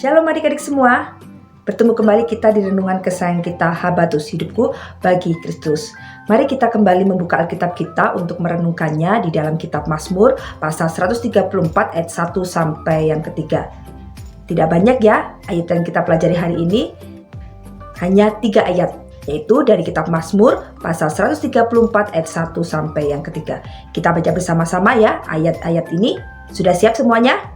Shalom adik-adik semua. Bertemu kembali kita di renungan kesayangan kita, Habatus Hidupku Bagi Kristus. Mari kita kembali membuka Alkitab kita untuk merenungkannya di dalam kitab Mazmur pasal 134 ayat 1 sampai yang ketiga. Tidak banyak ya ayat yang kita pelajari hari ini, hanya 3 ayat, yaitu dari kitab Mazmur pasal 134 ayat 1 sampai yang ketiga. Kita baca bersama-sama ya ayat-ayat ini. Sudah siap semuanya?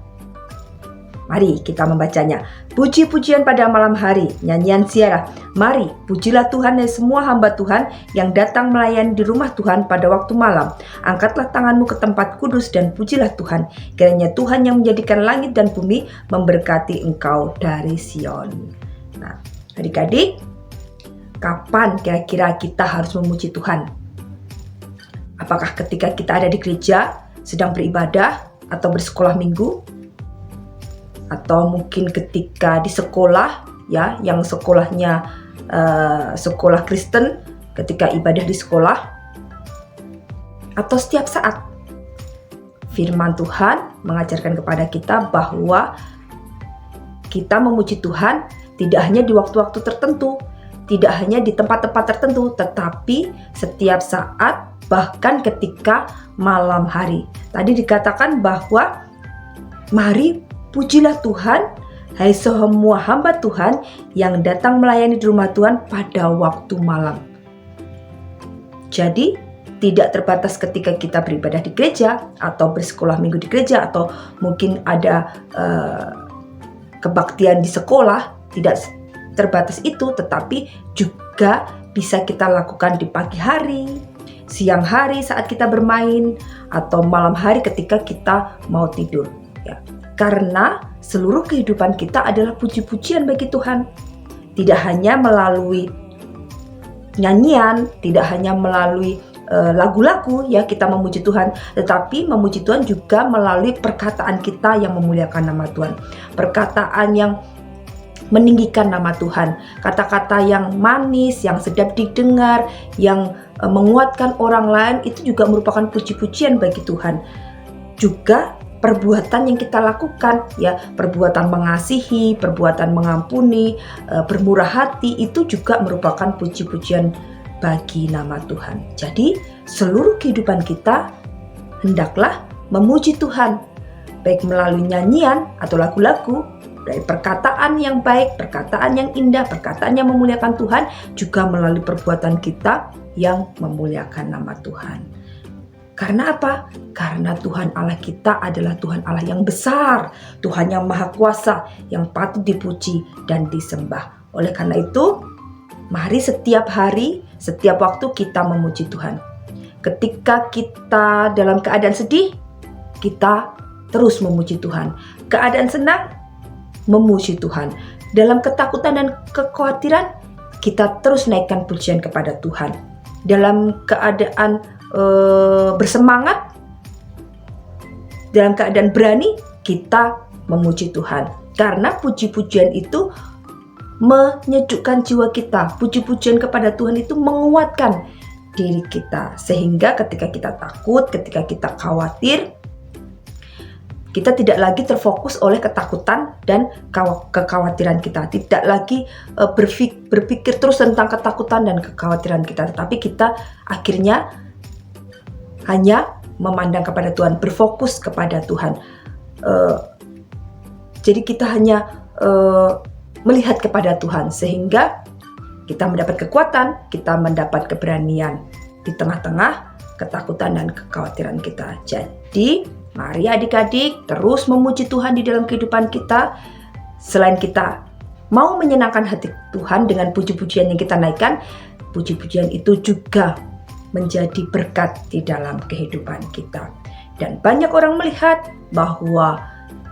Mari kita membacanya. Puji-pujian pada malam hari, nyanyian siara. Mari, pujilah Tuhan dan semua hamba Tuhan yang datang melayani di rumah Tuhan pada waktu malam. Angkatlah tanganmu ke tempat kudus dan pujilah Tuhan. Kiranya Tuhan yang menjadikan langit dan bumi memberkati engkau dari Sion. Nah, adik-adik, kapan kira-kira kita harus memuji Tuhan? Apakah ketika kita ada di gereja, sedang beribadah, atau bersekolah minggu? Atau mungkin ketika di sekolah ya, yang sekolahnya sekolah Kristen, ketika ibadah di sekolah, atau setiap saat? Firman Tuhan mengajarkan kepada kita bahwa kita memuji Tuhan tidak hanya di waktu-waktu tertentu, tidak hanya di tempat-tempat tertentu, tetapi setiap saat, bahkan ketika malam hari. Tadi dikatakan bahwa mari pujilah Tuhan, hai semua hamba Tuhan yang datang melayani di rumah Tuhan pada waktu malam. Jadi, tidak terbatas ketika kita beribadah di gereja, atau bersekolah minggu di gereja, atau mungkin ada kebaktian di sekolah, tidak terbatas itu, tetapi juga bisa kita lakukan di pagi hari, siang hari saat kita bermain, atau malam hari ketika kita mau tidur. Ya. Karena seluruh kehidupan kita adalah puji-pujian bagi Tuhan. Tidak hanya melalui nyanyian, tidak hanya melalui lagu-lagu ya kita memuji Tuhan, tetapi memuji Tuhan juga melalui perkataan kita yang memuliakan nama Tuhan. Perkataan yang meninggikan nama Tuhan. Kata-kata yang manis, yang sedap didengar, yang menguatkan orang lain, itu juga merupakan puji-pujian bagi Tuhan. Juga perbuatan yang kita lakukan ya, perbuatan mengasihi, perbuatan mengampuni, bermurah hati, itu juga merupakan puji-pujian bagi nama Tuhan. Jadi seluruh kehidupan kita hendaklah memuji Tuhan, baik melalui nyanyian atau lagu-lagu, dari perkataan yang baik, perkataan yang indah, perkataan yang memuliakan Tuhan, juga melalui perbuatan kita yang memuliakan nama Tuhan. Karena apa? Karena Tuhan Allah kita adalah Tuhan Allah yang besar, Tuhan yang maha kuasa, yang patut dipuji dan disembah. Oleh karena itu, mari setiap hari, setiap waktu kita memuji Tuhan. Ketika kita dalam keadaan sedih, kita terus memuji Tuhan. Keadaan senang, memuji Tuhan. Dalam ketakutan dan kekhawatiran, kita terus naikkan pujian kepada Tuhan. Dalam keadaan bersemangat, dalam keadaan berani, kita memuji Tuhan. Karena puji-pujian itu menyejukkan jiwa kita. Puji-pujian kepada Tuhan itu menguatkan diri kita. Sehingga ketika kita takut, ketika kita khawatir, kita tidak lagi terfokus oleh ketakutan dan kekhawatiran kita. Tidak lagi berpikir terus tentang ketakutan dan kekhawatiran kita. Tetapi kita akhirnya hanya memandang kepada Tuhan, berfokus kepada Tuhan. Jadi kita hanya melihat kepada Tuhan, sehingga kita mendapat kekuatan, kita mendapat keberanian di tengah-tengah ketakutan dan kekhawatiran kita. Jadi mari adik-adik terus memuji Tuhan di dalam kehidupan kita. Selain kita mau menyenangkan hati Tuhan dengan puji-pujian yang kita naikkan, puji-pujian itu juga menjadi berkat di dalam kehidupan kita. Dan banyak orang melihat bahwa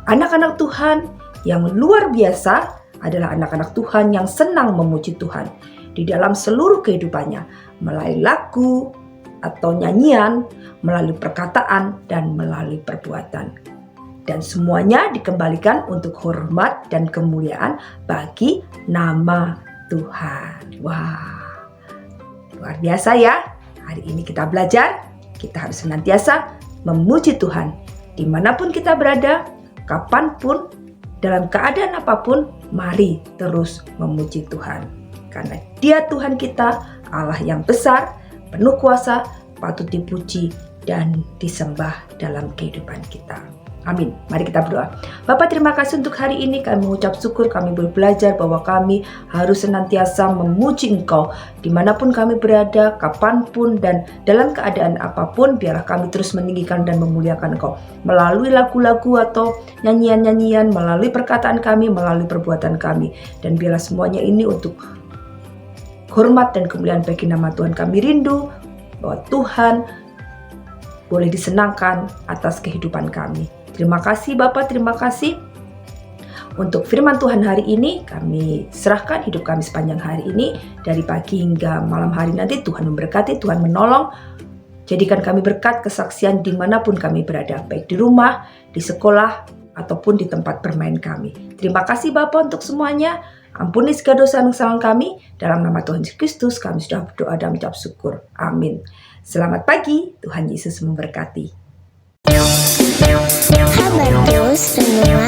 anak-anak Tuhan yang luar biasa adalah anak-anak Tuhan yang senang memuji Tuhan di dalam seluruh kehidupannya, melalui lagu atau nyanyian, melalui perkataan, dan melalui perbuatan. Dan semuanya dikembalikan untuk hormat dan kemuliaan bagi nama Tuhan. Wah, luar biasa ya. Hari ini kita belajar, kita harus senantiasa memuji Tuhan dimanapun kita berada, kapanpun, dalam keadaan apapun, mari terus memuji Tuhan. Karena Dia Tuhan kita, Allah yang besar, penuh kuasa, patut dipuji dan disembah dalam kehidupan kita. Amin. Mari kita berdoa. Bapa, terima kasih untuk hari ini. Kami mengucap syukur, kami boleh belajar bahwa kami harus senantiasa memuji Engkau dimanapun kami berada, kapanpun dan dalam keadaan apapun. Biarlah kami terus meninggikan dan memuliakan Engkau melalui lagu-lagu atau nyanyian-nyanyian, melalui perkataan kami, melalui perbuatan kami. Dan biarlah semuanya ini untuk hormat dan kemuliaan bagi nama Tuhan. Kami rindu bahwa Tuhan boleh disenangkan atas kehidupan kami. Terima kasih Bapak, terima kasih untuk firman Tuhan hari ini. Kami serahkan hidup kami sepanjang hari ini, dari pagi hingga malam hari nanti. Tuhan memberkati, Tuhan menolong. Jadikan kami berkat kesaksian dimanapun kami berada, baik di rumah, di sekolah, ataupun di tempat bermain kami. Terima kasih Bapak untuk semuanya. Ampuni segala dosa dan kesalahan kami. Dalam nama Tuhan Yesus Kristus kami sudah berdoa dan mengucap syukur. Amin. Selamat pagi, Tuhan Yesus memberkati. Kabar Terus Renungan